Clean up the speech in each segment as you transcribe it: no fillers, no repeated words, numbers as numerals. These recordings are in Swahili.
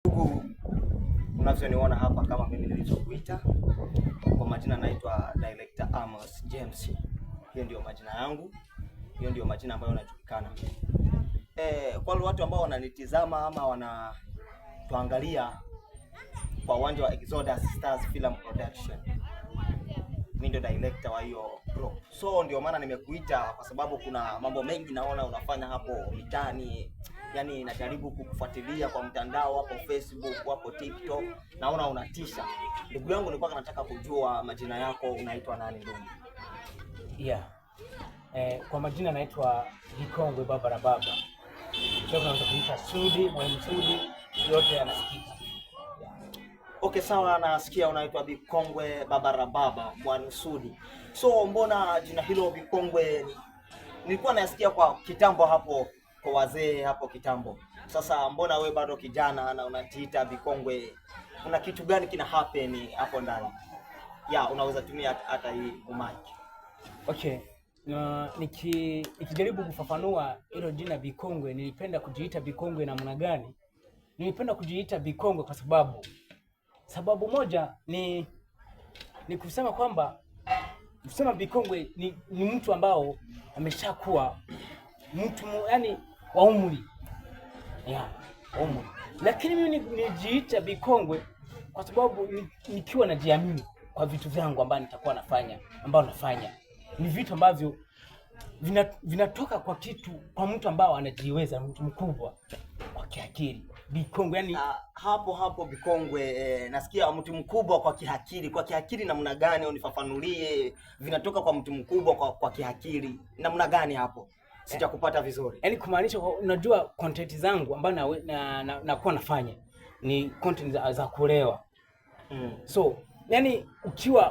Huku unavyoniona hapa, kama mimi nilivyokuita, kwa majina naitwa Director Amos James. Hiyo ndio majina yangu, hiyo ndio majina ambayo yanajulikana. Kwa wale watu ambao wananitizama ama wanatuangalia kwa uwanja wa Exodus Stars Film Production, mimi ndio director wa hiyo group. So ndio maana nimekuita, kwa sababu kuna mambo mengi naona unafanya hapo mitaani. Yani najaribu kukufuatilia kwa mtandao, hapo Facebook, hapo TikTok. Naona unatisha. Ndugu yangu, nilikuwa nataka kujua majina yako, unaitwa nani ndugu? Yeah. Kwa majina naitwa Bikongwe Babarababa. Sio unaweza kuniita Sudi, Mwalimu Sudi, yote yanasikika. Okay, sawa, nasikia unaitwa Bikongwe Babarababa, Mwalimu Sudi. So mbona jina hilo Bikongwe nilikuwa nasikia kwa kitambo hapo, kwa wazee hapo kitambo. Sasa mbona we bado kijana na unajiita Bikongwe? Kuna kitu gani kina happen hapo ndani? Unaweza tumia hata hii mic. Okay. Nikijaribu kufafanua hilo jina Bikongwe, nilipenda kujiita Bikongwe namna gani? Nilipenda kujiita Bikongwe kwa sababu moja ni kusema kwamba Bikongwe ni mtu ambao ameshakuwa mtu yani wa umri. Umri. Lakini mimi nijiita Bikongwe kwa sababu nikiwa najiamini kwa vitu vyangu ambavyo nitakuwa nafanya. Ni vitu ambavyo vinatoka kwa mtu ambao anajiweza, mtu mkubwa kwa kiakili. Bikongwe yani hapo Bikongwe, nasikia mtu mkubwa kwa kiakili. Kwa kiakili namna gani? Unifafanulie, vinatoka kwa mtu mkubwa kwa kiakili namna gani hapo? Sijakupata vizuri. Yaani kumaanisha, unajua content zangu ambazo nakuwa nafanya ni content za kulewa. So, yani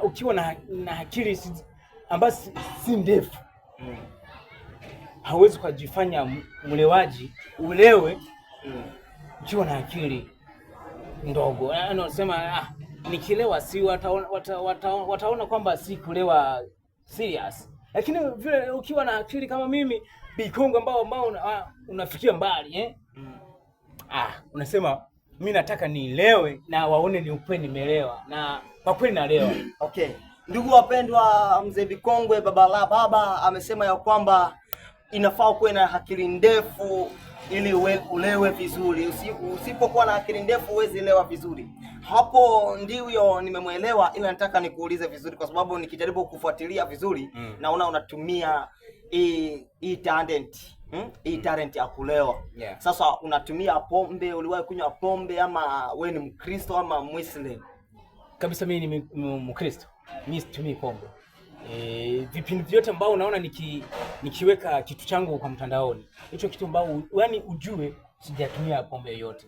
ukiwa na akili ambazo si ndefu, hauwezi kujifanya mlewaji ulewe ukiwa na akili ndogo. Anasema nikilewa si wataona kwamba si kulewa serious. Lakini vile ukiwa na akili kama mimi Bikongwe ambao unafikia mbali unasema mimi nataka nilewe na waone ni ukweli nimelewa, na kwa kweli nalewa. Okay. Ndugu wapendwa, mzee Bikongwe Baba amesema ya kwamba inafaa kuwe na akili ndefu ili ulewe vizuri. Usipokuwa na akili ndefu huwezi lewa vizuri. Hapo ndio nimemwelewa, ila nataka nikuulize vizuri, kwa sababu nikijaribu kufuatilia vizuri naona unatumia hii talent ya kulewa. Yeah. Sasa unatumia pombe, uliwahi kunywa pombe ama we ni Mkristo ama Muslim? Kabisa mimi ni Mkristo. Mimi situmii pombe. Vipindi vyote ambao unaona nikiweka kitu changu kwa mtandaoni, hicho kitu ambao yani ujue sijatumia pombe yoyote.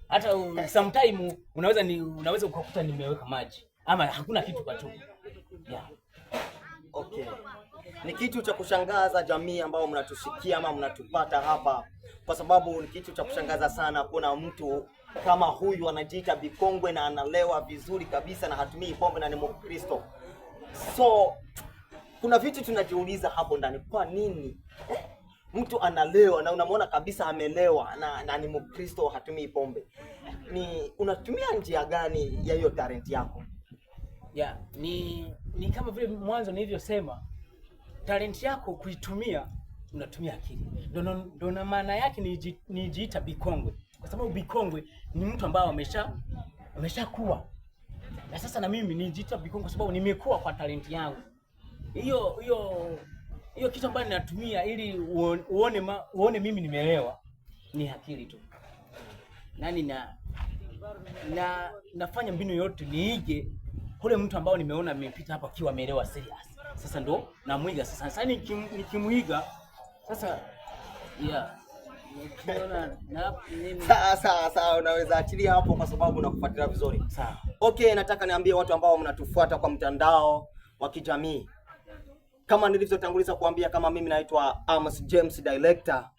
Hata sometime unaweza ukakuta nimeweka maji ama hakuna kitu kwa chupa. Okay. Ni kitu cha kushangaza jamii ambao mnatusikia ama mnatupata hapa, kwa sababu ni kitu cha kushangaza sana kuna mtu kama huyu anajiita Bikongwe na analewa vizuri kabisa na hatumii pombe na ni Mkristo. So kuna vitu tunajiuliza hapo ndani, kwa nini mtu analewa na unamwona kabisa amelewa na ni Mkristo, hatumii pombe? Ni unatumia njia gani ya hiyo talent yako? Ni kama vile mwanzo nilivyosema, talent yako kuitumia, unatumia akili. Ndio na maana yake nijiita Bikongwe, kwa sababu Bikongwe ni mtu ambao ameshakuwa. Na sasa na mimi nijiita Bikongwe kwa sababu nimekuwa kwa talent yangu. Hiyo kitu ambacho ninatumia ili uone mimi nimelewa ni akili tu. Nafanya mbinu yote niige ule mtu ambao nimeona amepita hapa akiwa amelewa serious. Sasa ndo namuiga sasa. Sasa nikimuiga sasa Sawa, unaweza achilia hapo kwa sababu nakufuatilia vizuri. Sawa. Okay, nataka niambie watu ambao mnatufuata kwa mtandao wa kijamii, kama nilivyotanguliza kuambia, kama mimi naitwa Amos James Director.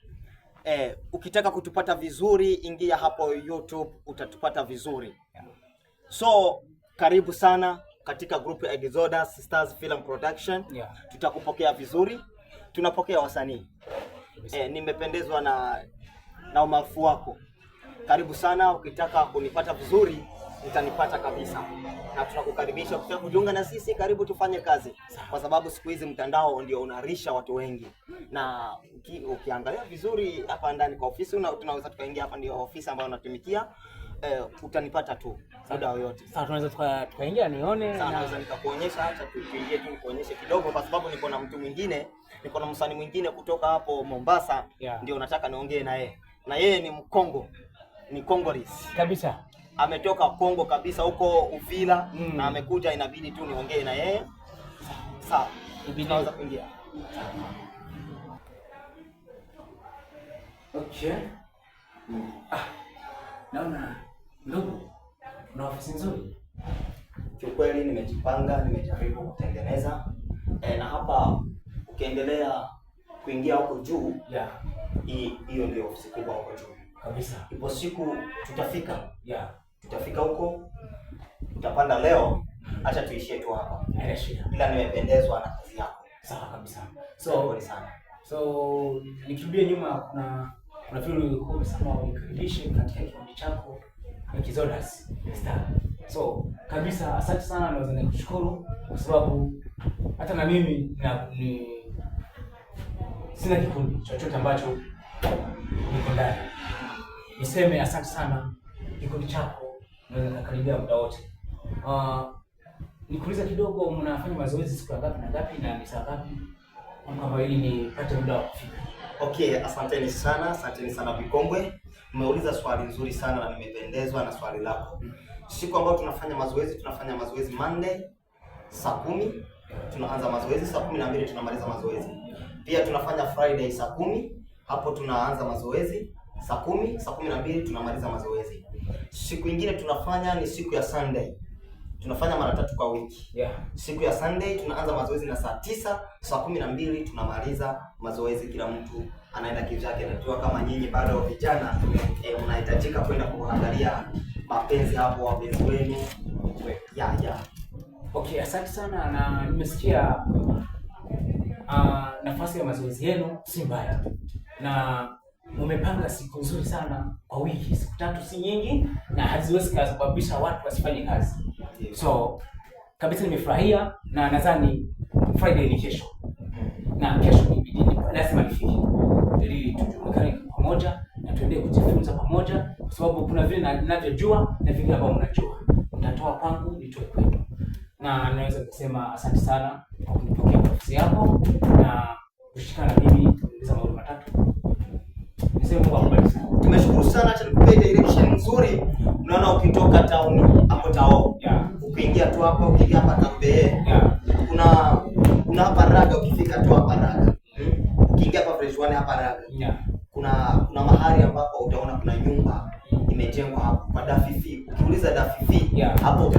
Ukitaka kutupata vizuri, ingia hapo YouTube, utatupata vizuri. So karibu sana katika group ya Exodus Stars Film Production. Tutakupokea vizuri. Tunapokea wasanii. Nimependezwa na umaarufu wako. karibu sana. Ukitaka kunipata vizuri utanipata kabisa, na tunakukaribisha ukitaka kujiunga na sisi, karibu tufanye kazi, kwa sababu siku hizi mtandao ndio unarisha watu wengi. Na ukiangalia vizuri hapa ndani kwa ofisi, tunaweza tukaingia hapa, ndio ofisi ambayo unatumikia. Utanipata tu muda yoyote. Sasa tunaweza tukaingia nione, na naweza nikakuonyesha, hata tuingie tu nikuonyeshe kidogo, kwa sababu niko na mtu mwingine, niko na msanii mwingine kutoka hapo Mombasa, ndio nataka niongee na yeye. Na yeye ni Mkongo, ni Congolese kabisa, ametoka Kongo kabisa huko Uvira, na amekuja, inabidi tu niongee na yeye. Sawa, tunaweza kuingia. Okay. Naona ndugu, una ofisi nzuri. Kiukweli nimejipanga, nimejaribu kutengeneza na hapa ukiendelea kuingia huko juu, hiyo ndio ofisi kubwa huko juu kabisa. Ipo siku tutafika, tutafika huko, tutapanda. Leo acha tuishie tu hapa, ila nimependezwa na kazi yako. Sawa kabisa. So nikirudi nyuma, kuna vile ulisema unikaribishe katika kikundi chako Exodus Star. So kabisa, asante sana, naweza nikushukuru kwa sababu hata na mimi sina kikundi chochote ambacho niko ndani. Niseme asante sana, kikundi chako naweza kukaribia muda wote. Nikuuliza kidogo, mnafanya mazoezi siku ngapi na ngapi na ni saa ngapi, kama ili nipate muda wa kufika? Okay, asanteni sana Bikombwe. Umeuliza swali nzuri sana na nimependezwa na swali lako. Siku ambayo tunafanya mazoezi Monday saa 10, tunaanza mazoezi saa 12 tunamaliza mazoezi. Pia tunafanya Friday saa 10, hapo tunaanza mazoezi saa 10, saa 12 tunamaliza mazoezi. Siku nyingine tunafanya ni siku ya Sunday. Tunafanya mara 3 kwa wiki. Siku ya Sunday tunaanza mazoezi na saa 9, saa 12 tunamaliza mazoezi. Kila mtu anaenda kivyake. Najua kama nyinyi bado vijana mnahitajika kwenda kuangalia mapenzi hapo, wapenzi wenu. Okay, asante sana, na nimesikia nafasi ya mazoezi yenu si mbaya, na umepanga siku nzuri sana kwa wiki. Siku 3 si nyingi na haziwezi kusababisha watu wasifanye kazi. So kabisa nimefurahia, na nadhani Friday ni kesho, na kesho ni lazima nifike ili tujumuike pamoja na tuendelee kujifunza pamoja, kwa sababu kuna vile ninavyojua na vile ambavyo mnajua. Mtatoa kwangu nitoe kwenu, na naweza kusema asante sana kwa kunipokea kwa ofisi yako na kushikana na mimi kuuliza mambo matatu. Niseme Mungu akubariki sana. Tumeshukuru sana, acha nikupe direction nzuri. Unaona, ukitoka town hapo Tao, ukiingia tu hapa, ukiingia hapa Tambe, kuna hapa Raga, ukifika tu hapa Raga. Ukiingia hapa Fresh One hapa Raga. Kuna mahali ambapo utaona kuna nyumba imejengwa hapo kwa Dafifi. Ukiuliza Dafifi hapo